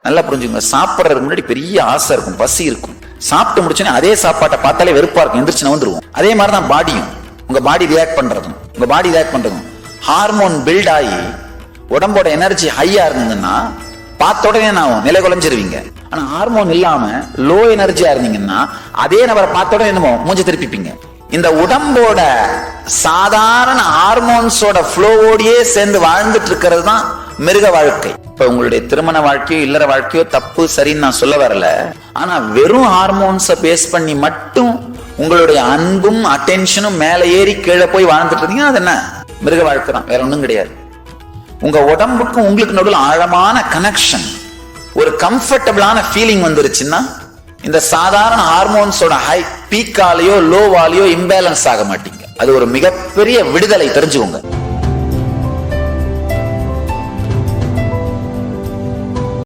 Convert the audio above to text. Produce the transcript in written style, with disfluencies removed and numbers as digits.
நல்லா புரிஞ்சுங்க. சாப்பிட்றதுக்கு முன்னாடி பெரிய ஆசை இருக்கும், பசி இருக்கும். சாப்பிட்டு முடிச்சோன்னே அதே சாப்பாட்டை பார்த்தாலே வெறுப்பா இருக்கும், எந்திரிச்சு வந்துருவோம். அதே மாதிரிதான் பாடியும், உங்க பாடி ரியாக்ட் பண்றதும் ஹார்மோன் பில்ட் ஆகி உடம்போட எனர்ஜி ஹையா இருந்ததுன்னா பார்த்த உடனே நான் நிலை குலைஞ்சிருவீங்க. ஆனா ஹார்மோன் இல்லாம லோ எனர்ஜியா இருந்தீங்கன்னா அதே நபரை பார்த்த உடனே என்னமோ மூஞ்சி திருப்பிப்பீங்க. இந்த உடம்போட சாதாரண ஹார்மோன்ஸோட ஃப்ளோவோடையே சேர்ந்து வாழ்ந்துட்டு இருக்கிறது தான் மிருக வாழ்க்கை. இப்ப உங்களுடைய திருமண வாழ்க்கையோ இல்லற வாழ்க்கையோ தப்பு சரின்னு நான் சொல்ல வரல. ஆனா வெறும் ஹார்மோன்ஸை பேஸ் பண்ணி மட்டும் உங்களுடைய அன்பும் அட்டென்ஷனும் மேல ஏறி கீழே போய் வாழ்ந்துட்டு இருந்தீங்கன்னா அது என்ன மிருக வாழ்க்கை தான், வேற ஒன்றும் கிடையாது. உங்க உடம்புக்கும் உங்களுக்கு நடுவில் ஆழமான கனெக்ஷன், ஒரு கம்ஃபர்டபிளான ஃபீலிங் வந்துருச்சுன்னா இந்த சாதாரண ஹார்மோன்ஸோட ஹை பீக்காலேயோ லோவாலேயோ இம்பேலன்ஸ் ஆக மாட்டீங்க. அது ஒரு மிகப்பெரிய விடுதலை, தெரிஞ்சுக்கோங்க.